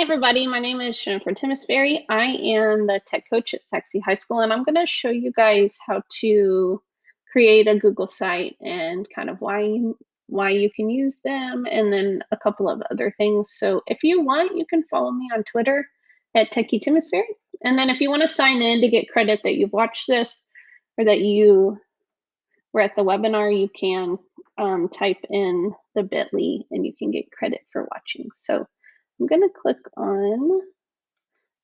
Hey everybody, my name is Jennifer Timmisberry. I am the tech coach at Sachse High School, and I'm going to show you guys how to create a Google site and kind of why you can use them, and then a couple of other things. So if you want, you can follow me on Twitter at Techie Timmisberry. And then if you want to sign in to get credit that you've watched this or that you were at the webinar, you can type in the bit.ly and you can get credit for watching. So I'm going to click on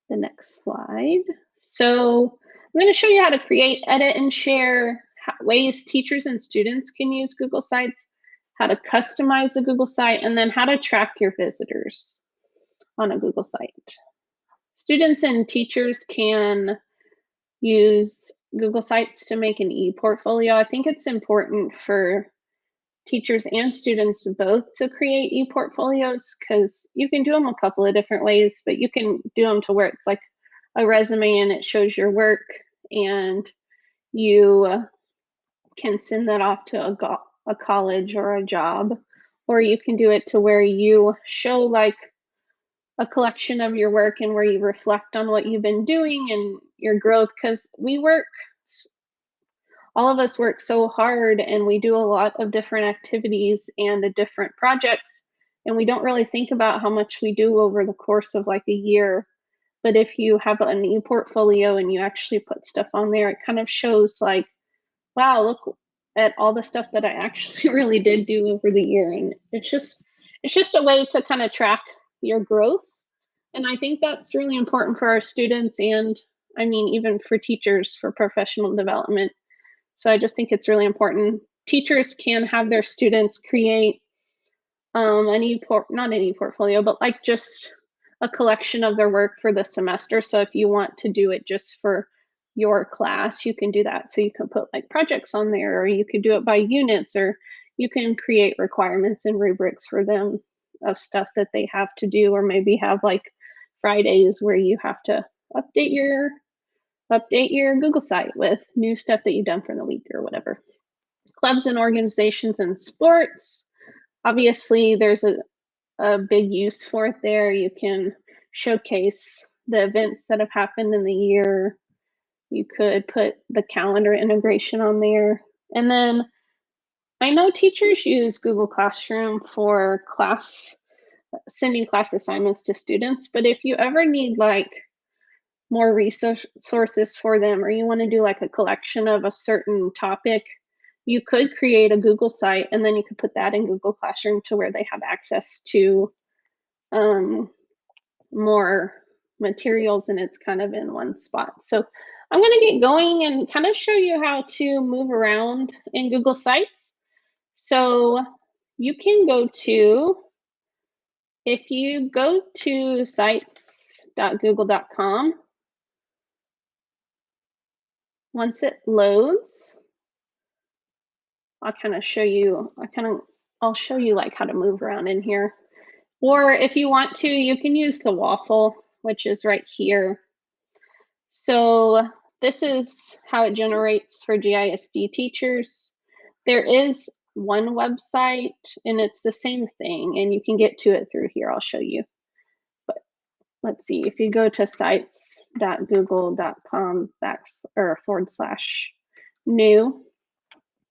the next slide. So I'm going to show you how to create, edit, and share ways teachers and students can use Google Sites, how to customize a Google site, and then how to track your visitors on a Google site. Students and teachers can use Google Sites to make an e-portfolio. I think it's important for teachers and students both to create e-portfolios because you can do them a couple of different ways, but you can do them to where it's like a resume and it shows your work, and you can send that off to a college or a job, or you can do it to where you show like a collection of your work and where you reflect on what you've been doing and your growth, because all of us work so hard and we do a lot of different activities and the different projects, and we don't really think about how much we do over the course of like a year. But if you have an e-portfolio and you actually put stuff on there, it kind of shows like, wow, look at all the stuff that I actually really did do over the year. And it's just a way to kind of track your growth. And I think that's really important for our students, and I mean even for teachers, for professional development. So I just think it's really important. Teachers can have their students create not an e-portfolio, but like just a collection of their work for the semester. So if you want to do it just for your class, you can do that. So you can put like projects on there, or you can do it by units, or you can create requirements and rubrics for them of stuff that they have to do, or maybe have like Fridays where you have to update your Google site with new stuff that you've done for the week or whatever. Clubs and organizations and sports. Obviously, there's a big use for it there. You can showcase the events that have happened in the year. You could put the calendar integration on there. And then I know teachers use Google Classroom for sending class assignments to students, but if you ever need like more resources for them, or you want to do like a collection of a certain topic, you could create a Google site and then you could put that in Google Classroom to where they have access to more materials, and it's kind of in one spot. So I'm going to get going and kind of show you how to move around in Google Sites. So you can if you go to sites.google.com, once it loads, I'll show you like how to move around in here. Or if you want to, you can use the waffle, which is right here. So this is how it generates for GISD teachers. There is one website and it's the same thing, and you can get to it through here. I'll show you. But let's see, if you go to sites.google.com/new,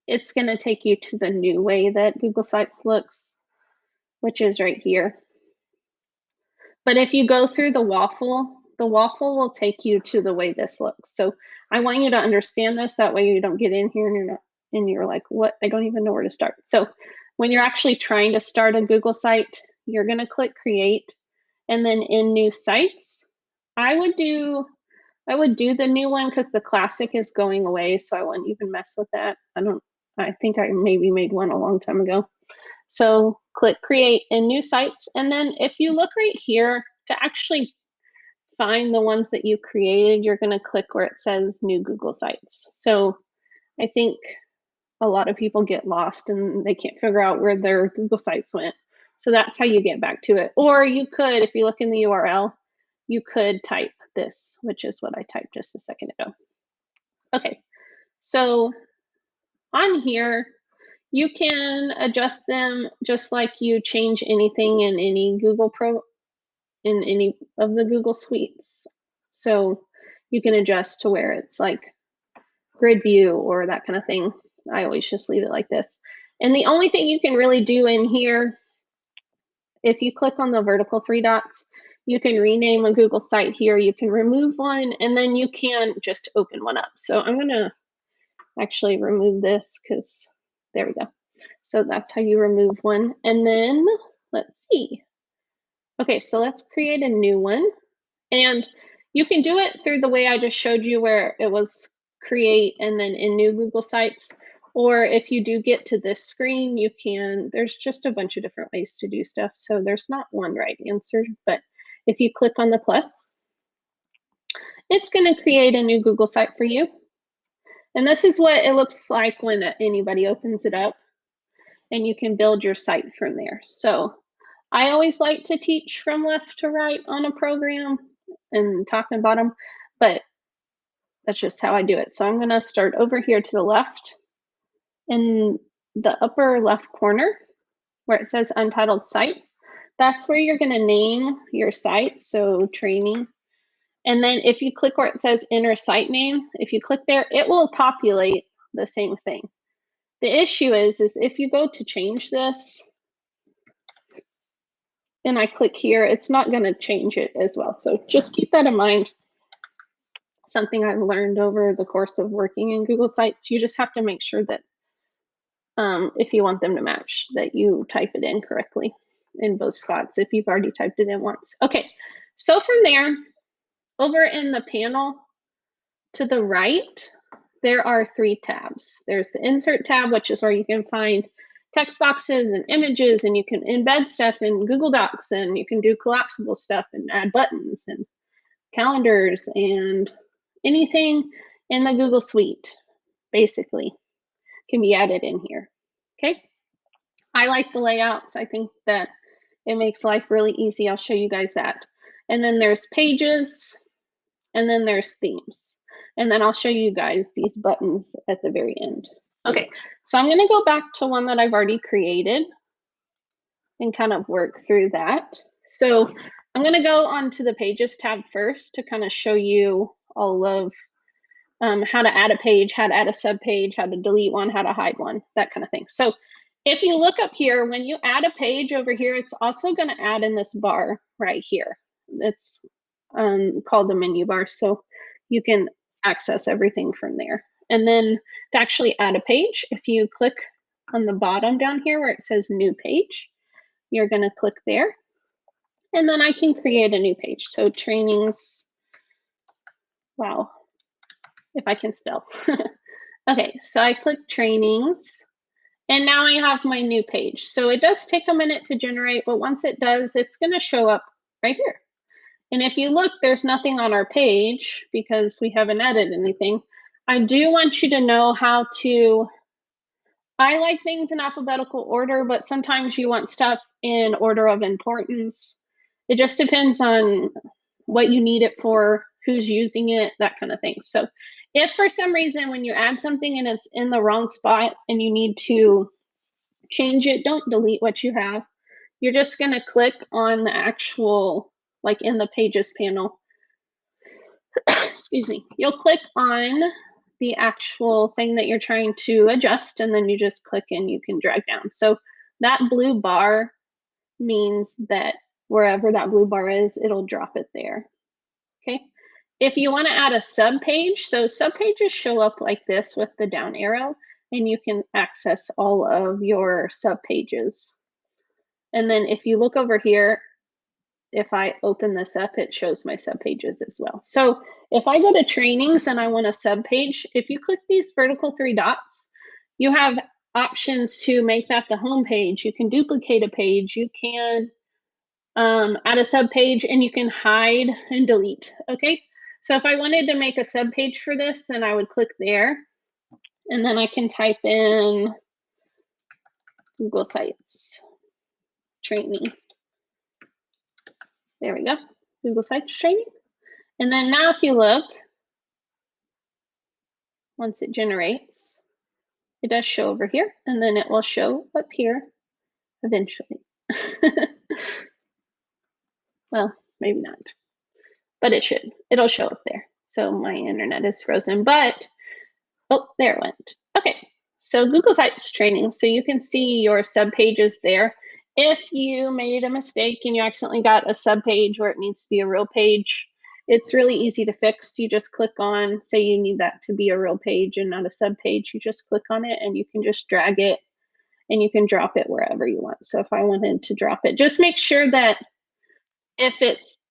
it's going to take you to the new way that Google Sites looks, which is right here. But if you go through the waffle will take you to the way this looks. So I want you to understand this. That way you don't get in here and you're like, what? I don't even know where to start. So when you're actually trying to start a Google site, you're going to click create, and then in new sites, I would do the new one because the classic is going away, so I wouldn't even mess with that. I think I maybe made one a long time ago. So click create in new sites. And then if you look right here to actually find the ones that you created, you're going to click where it says new Google Sites. So I think a lot of people get lost and they can't figure out where their Google Sites went. So that's how you get back to it. Or you could, if you look in the URL, you could type this, which is what I typed just a second ago. Okay, so on here, you can adjust them just like you change anything in any in any of the Google Suites. So you can adjust to where it's like grid view or that kind of thing. I always just leave it like this. And the only thing you can really do in here, if you click on the vertical three dots, you can rename a Google site here, you can remove one, and then you can just open one up. So I'm gonna actually remove this because there we go. So that's how you remove one. And then let's see. Okay, so let's create a new one. And you can do it through the way I just showed you where it was create and then in new Google Sites. Or if you do get to this screen, you can, there's just a bunch of different ways to do stuff. So there's not one right answer, but if you click on the plus, it's going to create a new Google site for you. And this is what it looks like when anybody opens it up, and you can build your site from there. So I always like to teach from left to right on a program and top and bottom, but that's just how I do it. So I'm going to start over here to the left. In the upper left corner where it says untitled site, that's where you're going to name your site. So training. And then if you click where it says enter site name, if you click there, it will populate the same thing. The issue is if you go to change this and I click here, it's not going to change it as well. So just keep that in mind. Something I've learned over the course of working in Google Sites, you just have to make sure that if you want them to match, that you type it in correctly in both spots if you've already typed it in once. Okay, so from there, over in the panel to the right, there are 3 tabs. There's the insert tab, which is where you can find text boxes and images, and you can embed stuff in Google Docs, and you can do collapsible stuff and add buttons and calendars and anything in the Google Suite, basically, can be added in here. Okay. I like the layouts. I think that it makes life really easy. I'll show you guys that. And then there's pages, and then there's themes. And then I'll show you guys these buttons at the very end. Okay, so I'm gonna go back to one that I've already created and kind of work through that. So I'm gonna go onto the pages tab first to kind of show you all of how to add a page, how to add a sub page, how to delete one, how to hide one, that kind of thing. So if you look up here, when you add a page over here, it's also going to add in this bar right here. It's called the menu bar, so you can access everything from there. And then to actually add a page, if you click on the bottom down here where it says new page, you're going to click there. And then I can create a new page. So trainings, wow, if I can spell. Okay, so I click trainings, and now I have my new page. So it does take a minute to generate, but once it does, it's going to show up right here. And if you look, there's nothing on our page because we haven't added anything. I do want you to know how to, I like things in alphabetical order, but sometimes you want stuff in order of importance. It just depends on what you need it for, who's using it, that kind of thing. So if for some reason when you add something and it's in the wrong spot and you need to change it, don't delete what you have. You're just going to click on the actual, like in the pages panel, excuse me, you'll click on the actual thing that you're trying to adjust, and then you just click and you can drag down. So that blue bar means that wherever that blue bar is, it'll drop it there. Okay. If you want to add a sub page, so sub pages show up like this with the down arrow, and you can access all of your sub pages. And then if you look over here, if I open this up, it shows my sub pages as well. So if I go to trainings and I want a sub page, if you click these vertical 3 dots, you have options to make that the home page. You can duplicate a page, you can add a sub page, and you can hide and delete. Okay, so if I wanted to make a sub page for this, then I would click there, and then I can type in Google Sites training. There we go, Google Sites training. And then now if you look, once it generates, it does show over here, and then it will show up here eventually. Well, maybe not, but it should. It'll show up there. So my internet is frozen, but oh, there it went. Okay, so Google Sites training. So you can see your sub pages there. If you made a mistake and you accidentally got a sub page where it needs to be a real page, it's really easy to fix. You just click on, say you need that to be a real page and not a sub page, you just click on it and you can just drag it and you can drop it wherever you want. So if I wanted to drop it, just make sure that if it's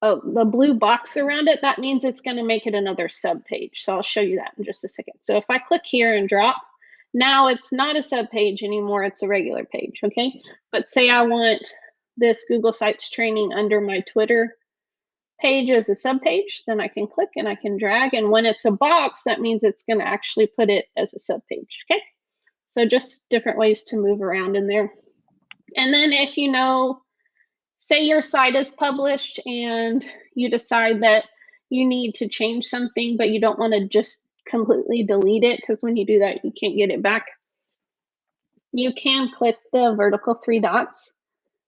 the blue box around it, that means it's going to make it another sub page. So I'll show you that in just a second. So if I click here and drop, now it's not a sub page anymore, it's a regular page, okay? But say I want this Google Sites training under my Twitter page as a sub page, then I can click and I can drag. And when it's a box, that means it's going to actually put it as a sub page, okay? So just different ways to move around in there. And then if you know, say your site is published and you decide that you need to change something, but you don't want to just completely delete it, because when you do that, you can't get it back. You can click the vertical three dots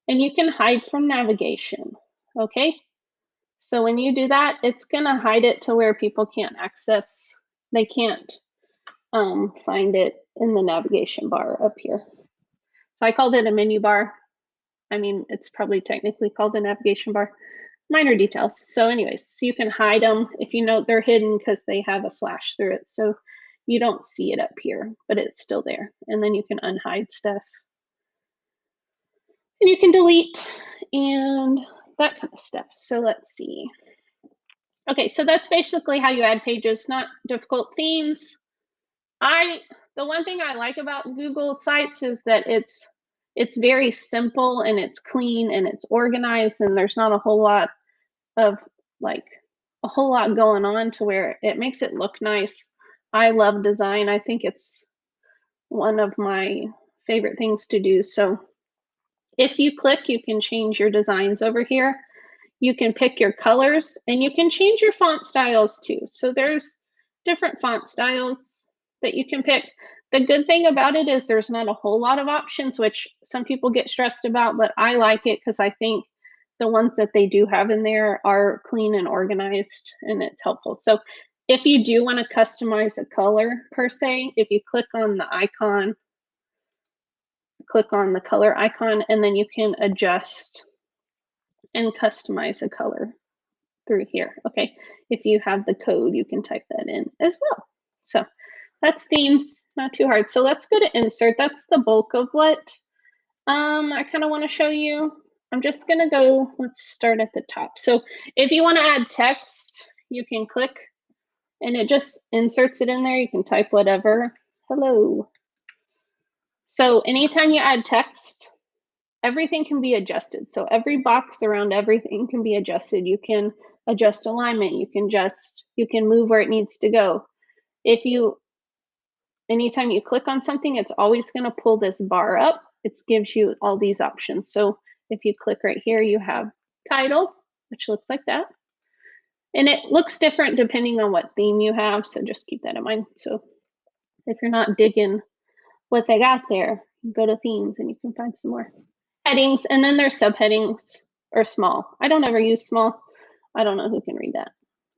and you can hide from navigation, okay? So when you do that, it's gonna hide it to where people can't access, they can't find it in the navigation bar up here. So I called it a menu bar. I mean, it's probably technically called a navigation bar. Minor details. So anyways, so you can hide them if you know they're hidden because they have a slash through it. So you don't see it up here, but it's still there. And then you can unhide stuff. And you can delete and that kind of stuff. So let's see. Okay, so that's basically how you add pages, not difficult. Themes. The one thing I like about Google Sites is that it's very simple and it's clean and it's organized, and there's not a whole lot of going on to where it makes it look nice. I love design. I think it's one of my favorite things to do. So if you click, you can change your designs over here. You can pick your colors and you can change your font styles too. So there's different font styles that you can pick. The good thing about it is there's not a whole lot of options, which some people get stressed about, but I like it because I think the ones that they do have in there are clean and organized and it's helpful. So if you do want to customize a color per se, if you click on the icon, click on the color icon, and then you can adjust and customize a color through here. Okay, if you have the code, you can type that in as well. So that's themes, not too hard. So let's go to insert. That's the bulk of what I kind of want to show you. I'm just gonna go, let's start at the top. So if you want to add text, you can click and it just inserts it in there. You can type whatever. Hello. So anytime you add text, everything can be adjusted. So every box around everything can be adjusted. You can adjust alignment. You can move where it needs to go. Anytime you click on something, it's always going to pull this bar up. It gives you all these options. So if you click right here, you have title, which looks like that. And it looks different depending on what theme you have. So just keep that in mind. So if you're not digging what they got there, go to themes and you can find some more headings. And then there's subheadings or small. I don't ever use small. I don't know who can read that.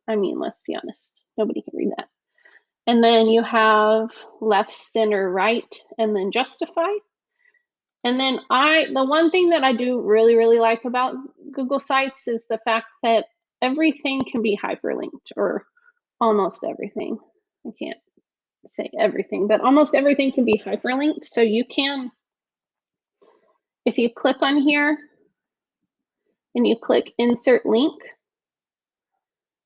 I mean, let's be honest, nobody can read that. And then you have left, center, right, and then justify. And then the one thing that I do really, really like about Google Sites is the fact that everything can be hyperlinked, or almost everything. I can't say everything, but almost everything can be hyperlinked. So you can, if you click on here and you click insert link,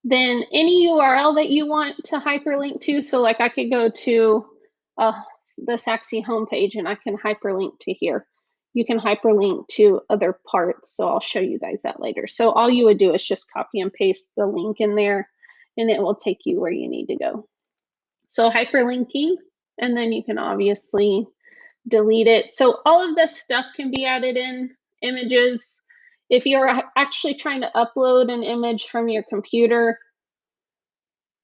then any URL that you want to hyperlink to, so like I could go to the Saxy homepage and I can hyperlink to here. You can hyperlink to other parts, so I'll show you guys that later. So all you would do is just copy and paste the link in there and it will take you where you need to go. So hyperlinking, and then you can obviously delete it. So all of this stuff can be added in. Images, if you're actually trying to upload an image from your computer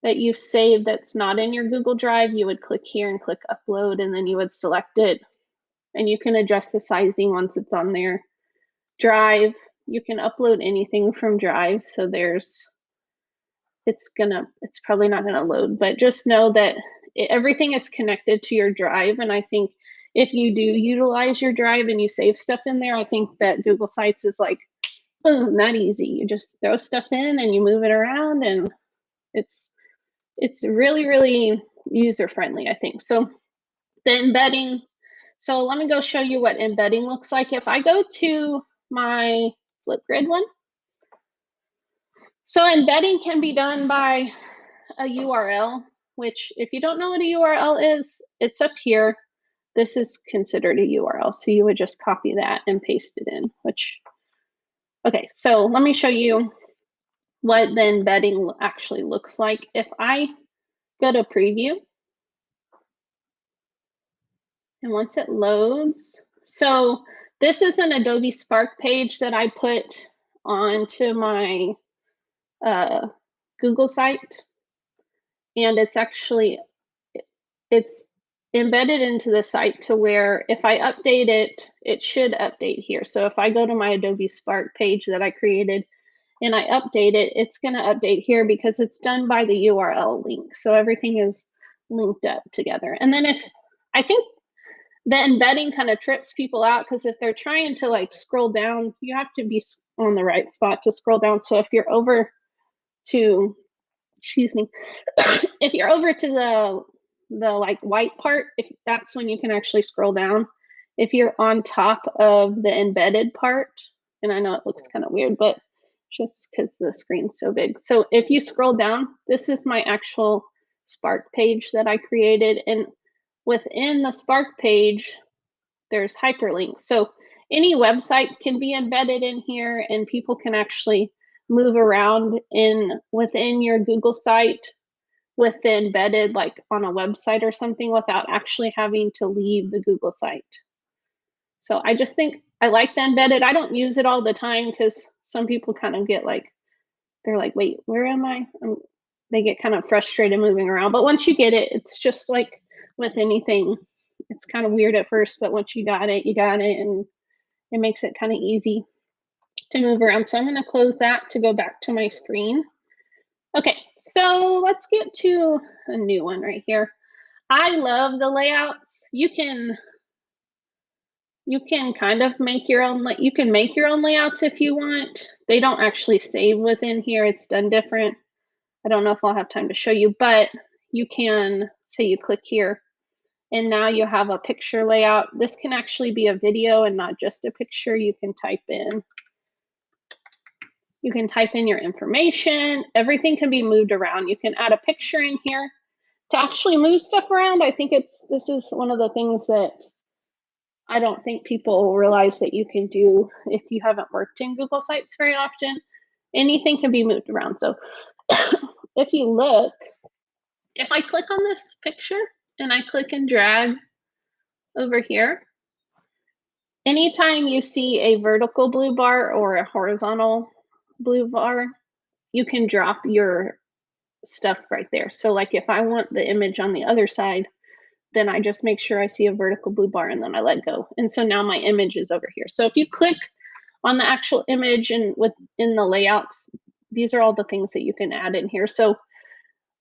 that you've saved that's not in your Google Drive, you would click here and click upload, and then you would select it, and you can adjust the sizing once it's on there. Drive, you can upload anything from Drive, so it's probably not gonna load, but just know that everything is connected to your Drive, and I think if you do utilize your Drive and you save stuff in there, I think that Google Sites is like, boom, that easy. You just throw stuff in and you move it around, and it's it's really, really user friendly, I think. So the embedding, so let me go show you what embedding looks like. If I go to my Flipgrid one, so embedding can be done by a URL, which if you don't know what a URL is, it's up here. This is considered a URL, so you would just copy that and paste it in, which, okay, so let me show you what the embedding actually looks like. If I go to preview, and once it loads, so this is an Adobe Spark page that I put onto my Google site, and it's embedded into the site to where if I update it, it should update here. So if I go to my Adobe Spark page that I created and I update it, it's going to update here because it's done by the URL link. So everything is linked up together. And then if I think the embedding kind of trips people out because if they're trying to like scroll down, you have to be on the right spot to scroll down. So if you're over to, excuse me, if you're over to the like white part, if that's when you can actually scroll down. If you're on top of the embedded part, and I know it looks kind of weird, but just because the screen's so big. So if you scroll down, this is my actual Spark page that I created. And within the Spark page, there's hyperlinks. So any website can be embedded in here and people can actually move around within your Google site with the embedded like on a website or something without actually having to leave the Google site. So I just think I like the embedded. I don't use it all the time because some people kind of get like, they're like, wait, where am I? They get kind of frustrated moving around. But once you get it, it's just like with anything. It's kind of weird at first, but once you got it, and it makes it kind of easy to move around. So I'm going to close that to go back to my screen. Okay, so let's get to a new one right here. I love the layouts. You can kind of make your own, you can make your own layouts if you want. They don't actually save within here. It's done different. I don't know if I'll have time to show you, but you can say you click here and now you have a picture layout. This can actually be a video and not just a picture. You can type in your information. Everything can be moved around. You can add a picture in here to actually move stuff around. I think this is one of the things that I don't think people realize that you can do if you haven't worked in Google Sites very often. Anything can be moved around. So if you look, if I click on this picture and I click and drag over here, anytime you see a vertical blue bar or a horizontal blue bar, you can drop your stuff right there. So like if I want the image on the other side, then I just make sure I see a vertical blue bar and then I let go. And so now my image is over here. So if you click on the actual image and within the layouts, these are all the things that you can add in here. So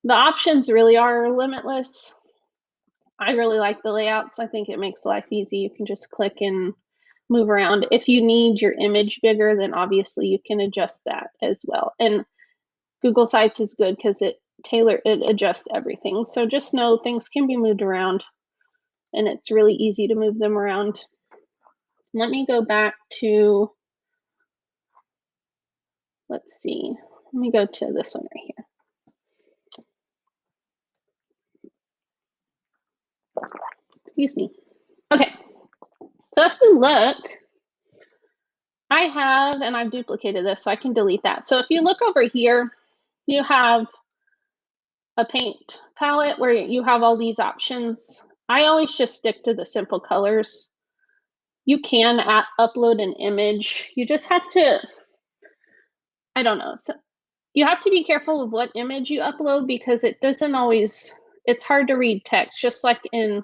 the options really are limitless. I really like the layouts. I think it makes life easy. You can just click and move around. If you need your image bigger, then obviously you can adjust that as well. And Google Sites is good because it adjusts everything. So just know things can be moved around and it's really easy to move them around. Let me go back to, let's see, let me go to this one right here. Excuse me. Okay, so if you look, I have, and I've duplicated this so I can delete that. So if you look over here, you have a paint palette where you have all these options. I always just stick to the simple colors. You can upload an image. You just have to, I don't know. So you have to be careful of what image you upload because it doesn't always, it's hard to read text, just like in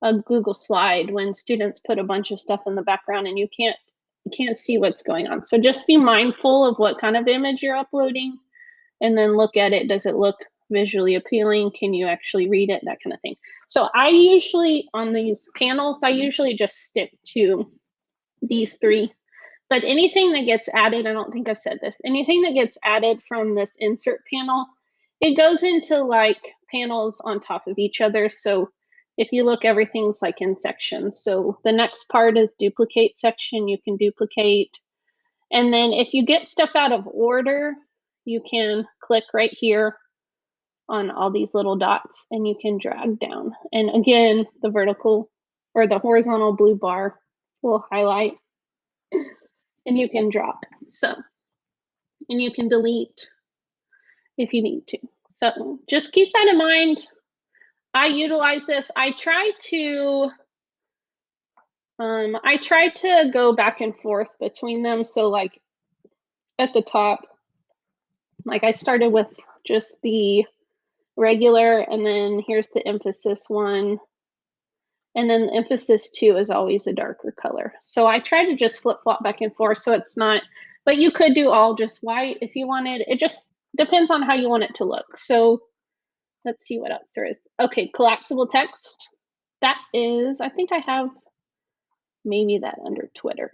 a Google slide when students put a bunch of stuff in the background and you can't you can't see what's going on. So just be mindful of what kind of image you're uploading and then look at it. Does it look visually appealing? Can you actually read it? That kind of thing. So I usually, on these panels, I usually just stick to these three. But anything that gets added, I don't think I've said this, anything that gets added from this insert panel, it goes into like panels on top of each other. So if you look, everything's like in sections. So the next part is duplicate section. You can duplicate. And then if you get stuff out of order, you can click right here on all these little dots and you can drag down. And again, the vertical or the horizontal blue bar will highlight and you can drop. So, and you can delete if you need to. So just keep that in mind. I utilize this. I try to go back and forth between them. So like at the top, like I started with just the regular, and then here's the emphasis one. And then the emphasis 2 is always a darker color. So I try to just flip flop back and forth so it's not, but you could do all just white if you wanted. It just depends on how you want it to look. So let's see what else there is. Okay, collapsible text. That is, I think I have maybe that under Twitter.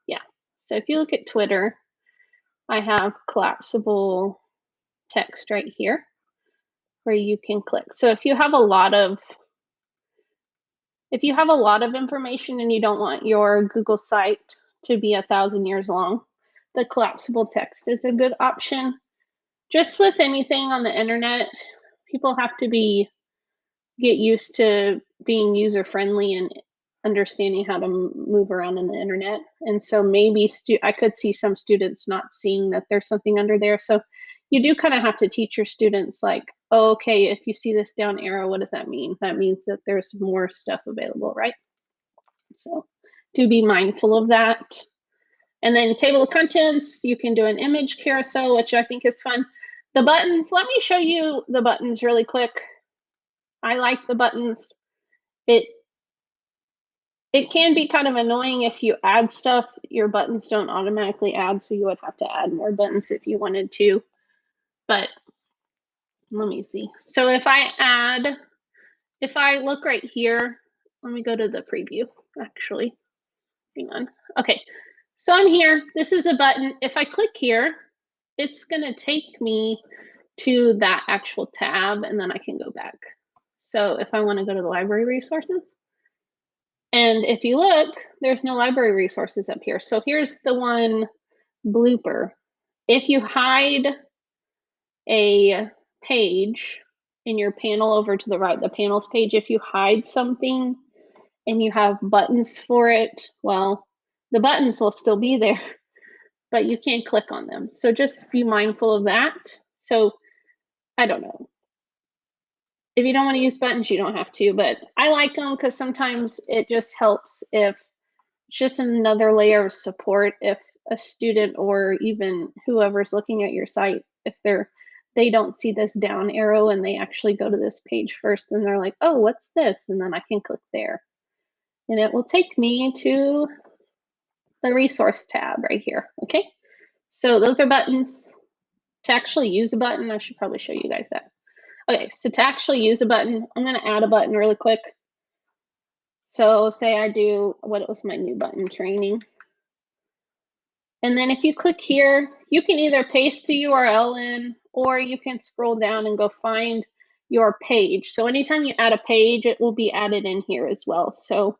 Yeah. So if you look at Twitter, I have collapsible text right here where you can click. So if you have a lot of information and you don't want your Google site to be 1,000 years long, the collapsible text is a good option. Just with anything on the internet, people have to get used to being user friendly and understanding how to move around in the internet. And so maybe I could see some students not seeing that there's something under there. So you do kind of have to teach your students like, oh, okay, if you see this down arrow, what does that mean? That means that there's more stuff available, right? So do be mindful of that. And then table of contents, you can do an image carousel, which I think is fun. The buttons, let me show you the buttons really quick. I like the buttons. It can be kind of annoying if you add stuff, your buttons don't automatically add, so you would have to add more buttons if you wanted to. But let me see. So if I look right here, let me go to the preview, actually. Hang on. Okay, so I'm here. This is a button. If I click here, it's going to take me to that actual tab, and then I can go back. So if I want to go to the library resources, and if you look, there's no library resources up here. So here's the one blooper. If you hide a page in your panel over to the right, the panels page, if you hide something and you have buttons for it, well, the buttons will still be there, but you can't click on them. So just be mindful of that. So I don't know. If you don't want to use buttons, you don't have to, but I like them because sometimes it just helps if it's just another layer of support if a student or even whoever's looking at your site, if they don't see this down arrow and they actually go to this page first and they're like, oh, what's this? And then I can click there. And it will take me to the resource tab right here. Okay. So those are buttons. To actually use a button, I should probably show you guys that. Okay, so to actually use a button, I'm going to add a button really quick. So say I do, what was my new button, training. And then if you click here, you can either paste the URL in, or you can scroll down and go find your page. So anytime you add a page, it will be added in here as well. So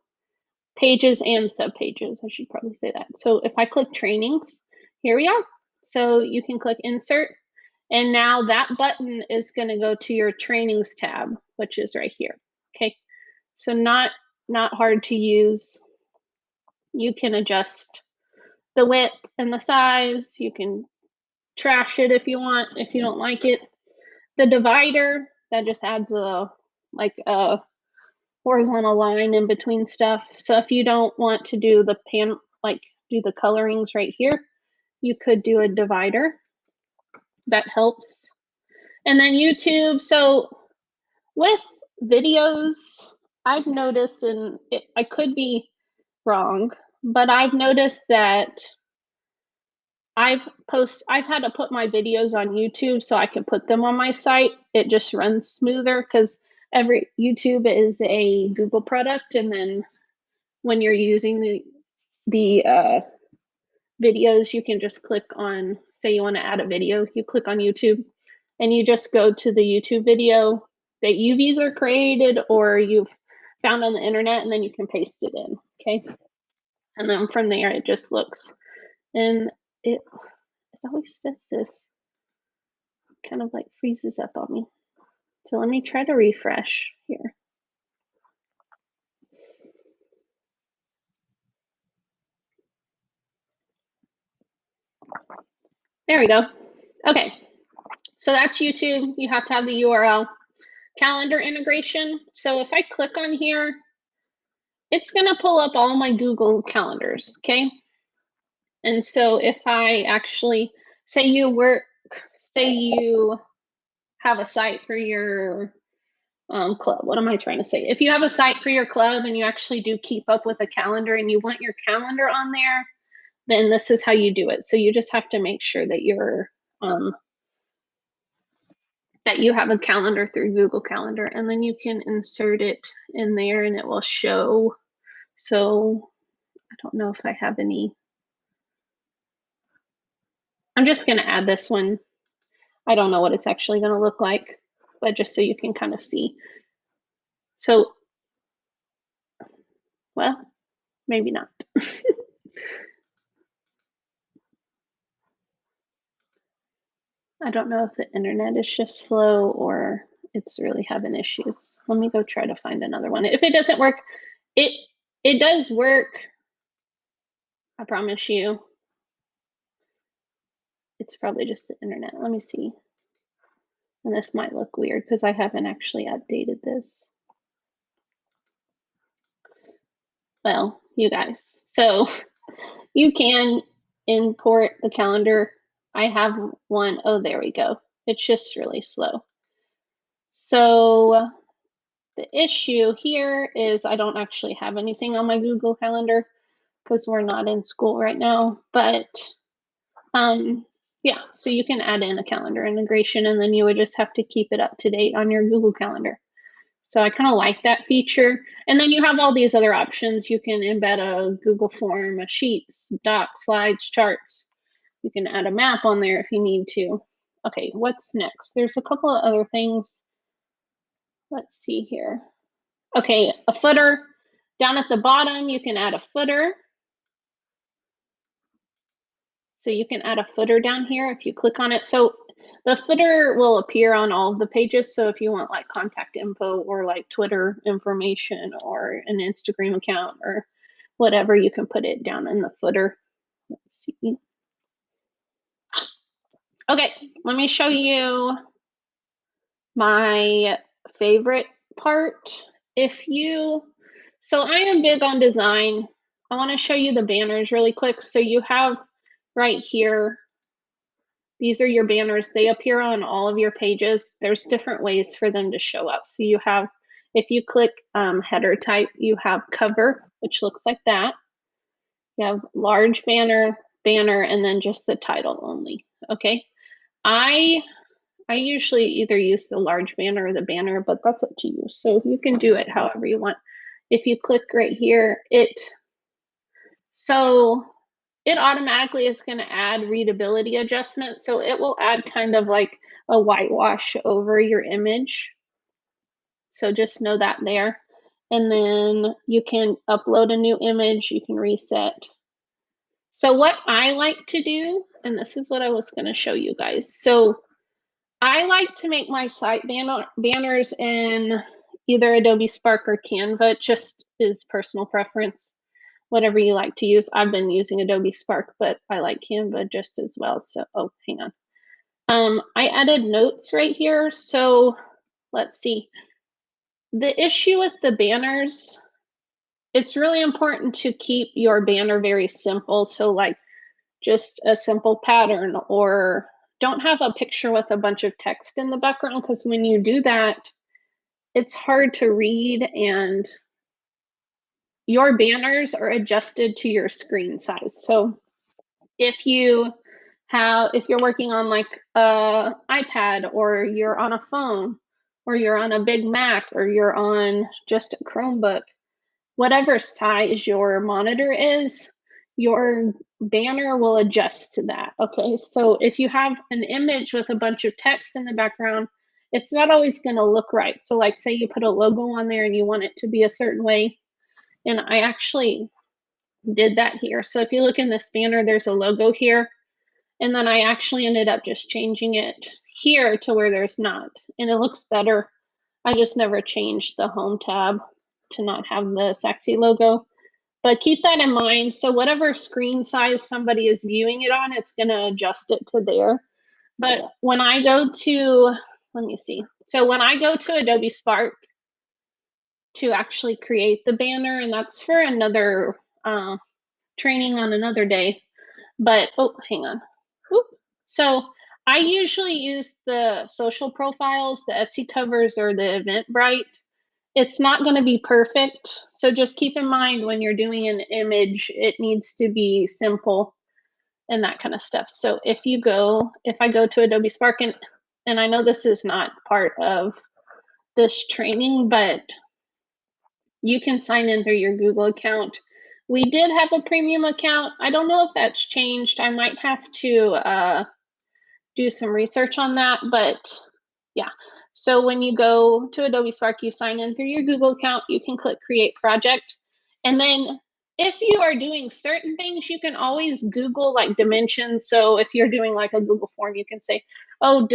pages and subpages, I should probably say that. So if I click trainings, here we are. So you can click insert, and now that button is going to go to your trainings tab, which is right here. Okay, so not hard to use. You can adjust the width and the size. You can trash it if you want, if you don't like it. The divider, that just adds a horizontal line in between stuff. So if you don't want to do the do the colorings right here, you could do a divider. That helps. And then YouTube. So with videos, I've noticed, and I could be wrong, but I've noticed that I've had to put my videos on YouTube so I can put them on my site. It just runs smoother because every YouTube is a Google product, and then when you're using the videos, you can just click on, say you want to add a video, you click on YouTube, and you just go to the YouTube video that you've either created or you've found on the internet, and then you can paste it in. Okay, and then from there it just looks, and it always does this, kind of like freezes up on me. So let me try to refresh here. There we go. Okay, so that's YouTube. You have to have the URL. Calendar integration. So if I click on here, it's going to pull up all my Google calendars. Okay. And so if I actually say you have a site for your club. What am I trying to say? If you have a site for your club and you actually do keep up with a calendar and you want your calendar on there, then this is how you do it. So you just have to make sure that um, that you have a calendar through Google Calendar, and then you can insert it in there and it will show. So I don't know if I have any. I'm just going to add this one. I don't know what it's actually going to look like, but just so you can kind of see. So, well, maybe not. I don't know if the internet is just slow or it's really having issues. Let me go try to find another one. If it doesn't work, it it does work. I promise you. It's probably just the internet. Let me see. And this might look weird because I haven't actually updated this. Well, you guys. So you can import the calendar. I have one. Oh, there we go. It's just really slow. So the issue here is I don't actually have anything on my Google Calendar because we're not in school right now. But yeah, so you can add in a calendar integration and then you would just have to keep it up to date on your Google Calendar. So I kind of like that feature. And then you have all these other options. You can embed a Google form, a sheets, docs, slides, charts. You can add a map on there if you need to. Okay, what's next? There's a couple of other things. Let's see here. Okay, a footer. Down at the bottom, you can add a footer. So you can add a footer down here if you click on it. So the footer will appear on all of the pages. So if you want like contact info or like Twitter information or an Instagram account or whatever, you can put it down in the footer. Let's see. Okay, let me show you my favorite part. So I am big on design. I want to show you the banners really quick. So you have right here, these are your banners. They appear on all of your pages. There's different ways for them to show up. So you have, if you click header type, you have cover, which looks like that. You have large banner, and then just the title only. Okay. I usually either use the large banner or the banner, but that's up to you. So you can do it however you want. If you click right here, so it automatically is going to add readability adjustment. So it will add kind of like a whitewash over your image. So just know that there. And then you can upload a new image, you can reset. So what I like to do, and this is what I was going to show you guys. So I like to make my site banners in either Adobe Spark or Canva. It just is personal preference, whatever you like to use. I've been using Adobe Spark, but I like Canva just as well. So, oh, hang on. I added notes right here. So let's see. The issue with the banners, it's really important to keep your banner very simple. So like just a simple pattern, or don't have a picture with a bunch of text in the background, because when you do that, it's hard to read, and your banners are adjusted to your screen size. So if you if you're working on like a iPad, or you're on a phone, or you're on a big Mac, or you're on just a Chromebook, whatever size your monitor is, your banner will adjust to that. Okay, so if you have an image with a bunch of text in the background, it's not always going to look right. So like say you put a logo on there and you want it to be a certain way, and I actually did that here. So if you look in this banner, there's a logo here, and then I actually ended up just changing it here to where there's not, and it looks better. I just never changed the home tab to not have the Saxy logo. But keep that in mind. So whatever screen size somebody is viewing it on, it's going to adjust it to there. But when I go to, let me see. So when I go to Adobe Spark to actually create the banner, and that's for another training on another day. But, oh, hang on. Whoop. So I usually use the social profiles, the Etsy covers, or the Eventbrite. It's not going to be perfect. So just keep in mind when you're doing an image, it needs to be simple and that kind of stuff. So if I go to Adobe Spark, and I know this is not part of this training, but you can sign in through your Google account. We did have a premium account. I don't know if that's changed. I might have to do some research on that, but yeah. So when you go to Adobe Spark, you sign in through your Google account, you can click Create Project. And then if you are doing certain things, you can always Google like dimensions. So if you're doing like a Google form, you can say, oh,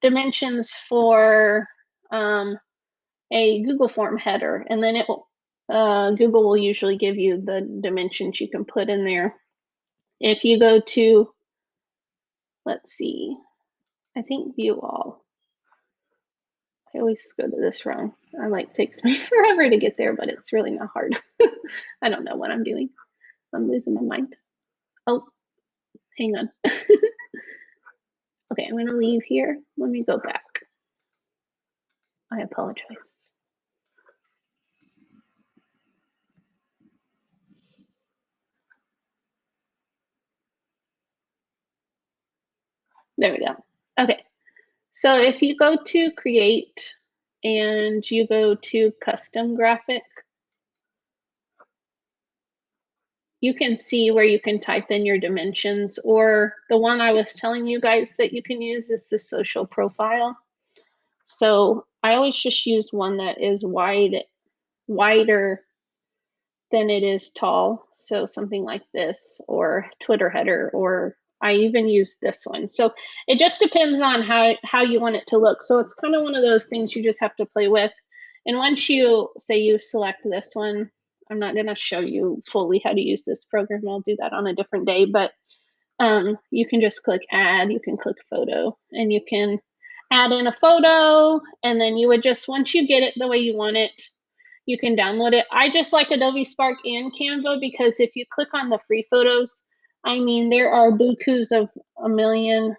dimensions for a Google form header, and then it will Google will usually give you the dimensions you can put in there. If you go to, let's see, I think view all. I always go to this wrong. I like takes me forever to get there, but it's really not hard. I don't know what I'm doing. I'm losing my mind. Oh, hang on. Okay, I'm gonna leave here. Let me go back. I apologize. There we go. Okay, so if you go to create and you go to custom graphic, you can see where you can type in your dimensions, or the one I was telling you guys that you can use is the social profile. So I always just use one that is wider than it is tall. So something like this, or Twitter header, or I even use this one. So it just depends on how you want it to look. So it's kind of one of those things you just have to play with. And once you say you select this one, I'm not going to show you fully how to use this program. I'll do that on a different day, but you can just click add, you can click photo, and you can add in a photo, and then you would just, once you get it the way you want it, you can download it. I just like Adobe Spark and Canva because if you click on the free photos, I mean, there are bukus of a million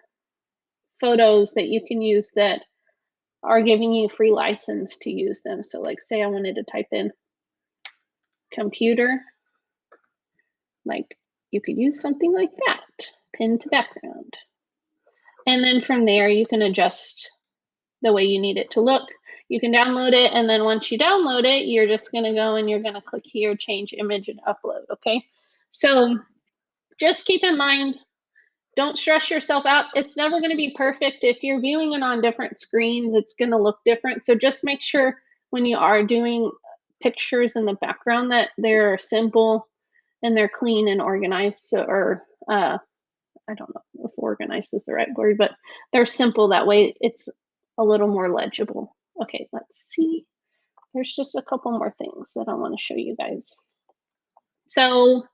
photos that you can use that are giving you free license to use them. So like say I wanted to type in computer, like you could use something like that, pin to background. And then from there, you can adjust the way you need it to look. You can download it, and then once you download it, you're just going to go and you're going to click here, change image, and upload. Okay, so just keep in mind, don't stress yourself out. It's never going to be perfect. If you're viewing it on different screens, it's going to look different. So just make sure when you are doing pictures in the background that they're simple and they're clean and organized. So, or I don't know if organized is the right word, but they're simple. That way it's a little more legible. Okay, let's see. There's just a couple more things that I want to show you guys. So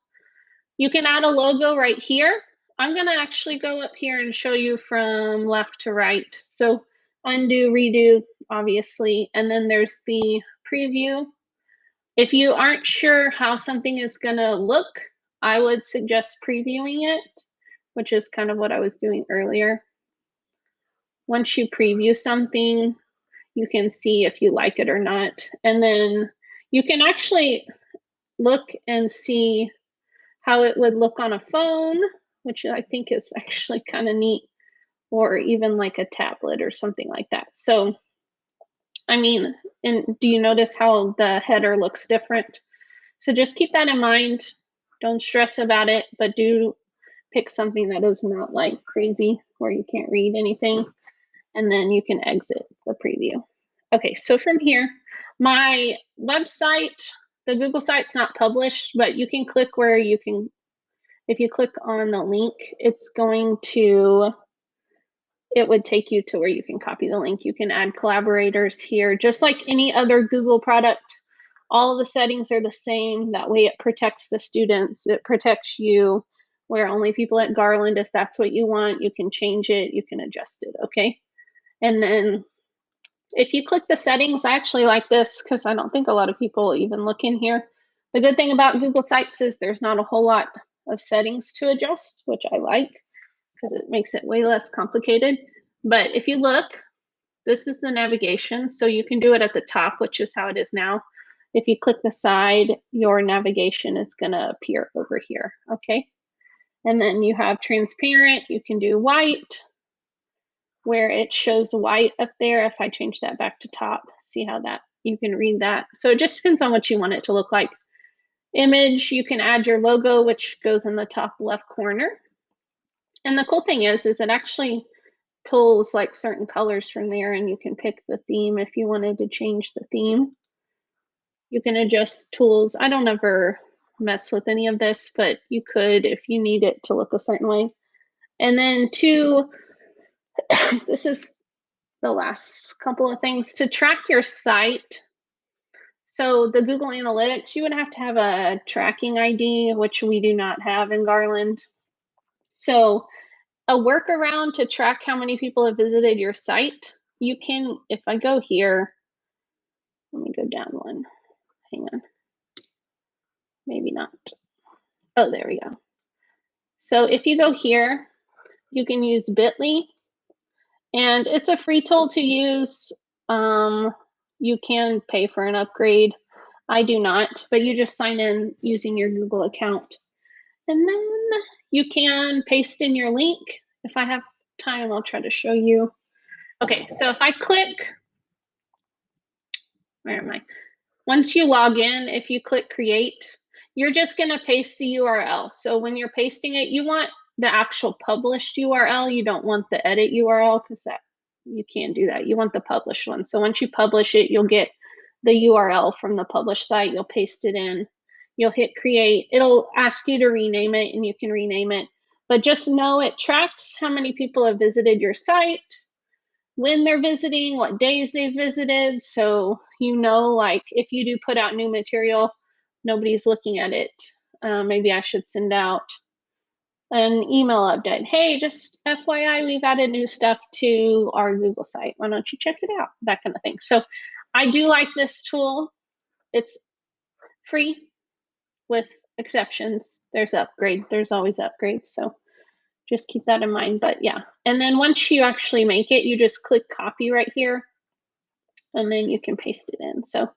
you can add a logo right here. I'm going to actually go up here and show you from left to right. So undo, redo, obviously, and then there's the preview. If you aren't sure how something is going to look, I would suggest previewing it, which is kind of what I was doing earlier. Once you preview something, you can see if you like it or not. And then you can actually, look and see how it would look on a phone, which I think is actually kind of neat, or even like a tablet or something like that. So, I mean, and do you notice how the header looks different? So just keep that in mind. Don't stress about it, but do pick something that is not like crazy where you can't read anything, and then you can exit the preview. Okay, so from here, my website, the Google site's not published, but you can click where you can, if you click on the link, it's going to, it would take you to where you can copy the link. You can add collaborators here, just like any other Google product. All of the settings are the same. That way it protects the students, it protects you, where only people at Garland, if that's what you want, you can change it, you can adjust it, okay? And then if you click the settings, I actually like this because I don't think a lot of people even look in here. The good thing about Google Sites is there's not a whole lot of settings to adjust, which I like because it makes it way less complicated. But if you look, this is the navigation. So you can do it at the top, which is how it is now. If you click the side, your navigation is going to appear over here. Okay. And then you have transparent. You can do white, where it shows white up there. If I change that back to top, see how that, you can read that. So it just depends on what you want it to look like. Image, you can add your logo, which goes in the top left corner. And the cool thing is it actually pulls like certain colors from there, and you can pick the theme if you wanted to change the theme. You can adjust tools. I don't ever mess with any of this, but you could if you need it to look a certain way. And then two, this is the last couple of things to track your site. So the Google Analytics, you would have to have a tracking ID, which we do not have in Garland. So a workaround to track how many people have visited your site, you can, if I go here, let me go down one, hang on, maybe not. Oh, there we go. So if you go here, you can use Bitly, and it's a free tool to use. You can pay for an upgrade. I do not, but you just sign in using your Google account. And then you can paste in your link. If I have time, I'll try to show you. Okay, so if I click, where am I? Once you log in, if you click create, you're just gonna paste the URL. So when you're pasting it, you want the actual published URL. You don't want the edit URL because that, you can't do that. You want the published one. So once you publish it, you'll get the URL from the published site. You'll paste it in. You'll hit create. It'll ask you to rename it, and you can rename it. But just know it tracks how many people have visited your site, when they're visiting, what days they've visited. So, you know, like if you do put out new material, nobody's looking at it. Maybe I should send out an email update. Hey, just FYI, we've added new stuff to our Google site. Why don't you check it out? That kind of thing. So I do like this tool. It's free with exceptions. There's always upgrades. So just keep that in mind. But yeah, and then once you actually make it, you just click copy right here, and then you can paste it in. So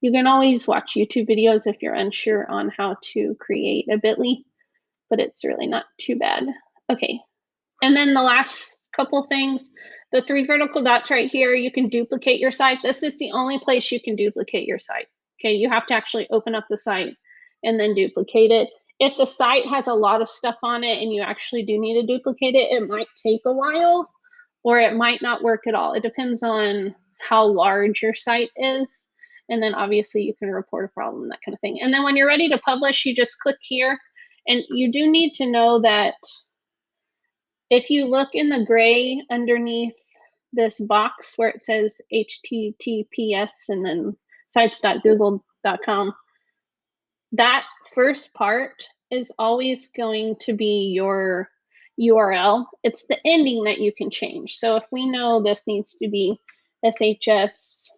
you can always watch YouTube videos if you're unsure on how to create a Bitly, but it's really not too bad. Okay, and then the last couple things, the 3 vertical dots right here, you can duplicate your site. This is the only place you can duplicate your site. Okay, you have to actually open up the site and then duplicate it. If the site has a lot of stuff on it and you actually do need to duplicate it, it might take a while, or it might not work at all. It depends on how large your site is. And then obviously you can report a problem, that kind of thing. And then when you're ready to publish, you just click here. And you do need to know that if you look in the gray underneath this box where it says HTTPS and then sites.google.com, that first part is always going to be your URL. It's the ending that you can change. So if we know this needs to be SHS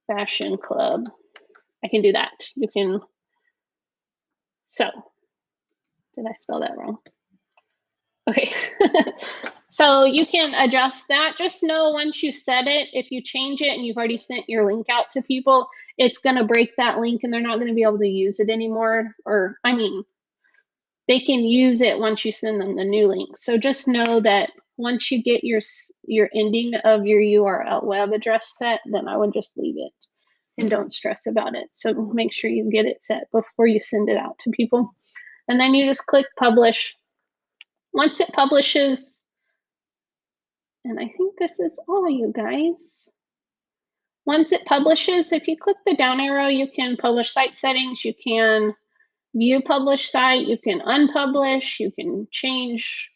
Fashion Club, I can do that. You can, so, did I spell that wrong? Okay. So you can adjust that. Just know once you set it, if you change it and you've already sent your link out to people, it's gonna break that link and they're not gonna be able to use it anymore, or I mean, they can use it once you send them the new link. So just know that once you get your ending of your URL web address set, then I would just leave it and don't stress about it. So make sure you get it set before you send it out to people. And then you just click publish. Once it publishes, and I think this is all, you guys. Once it publishes, if you click the down arrow, you can publish site settings, you can view publish site, you can unpublish, you can change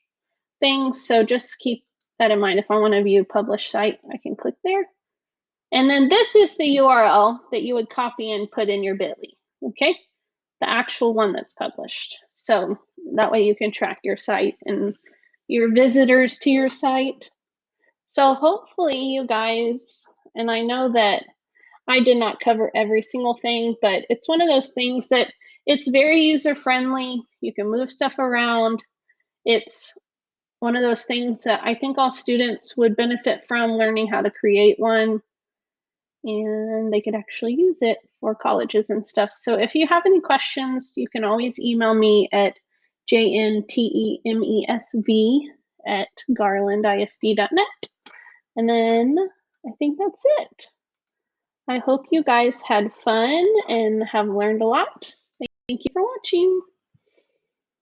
things. So just keep that in mind. If I want to view publish site, I can click there. And then this is the URL that you would copy and put in your bit.ly, okay? The actual one that's published. So that way you can track your site and your visitors to your site. So hopefully you guys, and I know that I did not cover every single thing, but it's one of those things that it's very user friendly. You can move stuff around. It's one of those things that I think all students would benefit from learning how to create one, and they could actually use it for colleges and stuff. So if you have any questions, you can always email me at jntemesv@garlandisd.net. And then I think that's it. I hope you guys had fun and have learned a lot. Thank you for watching.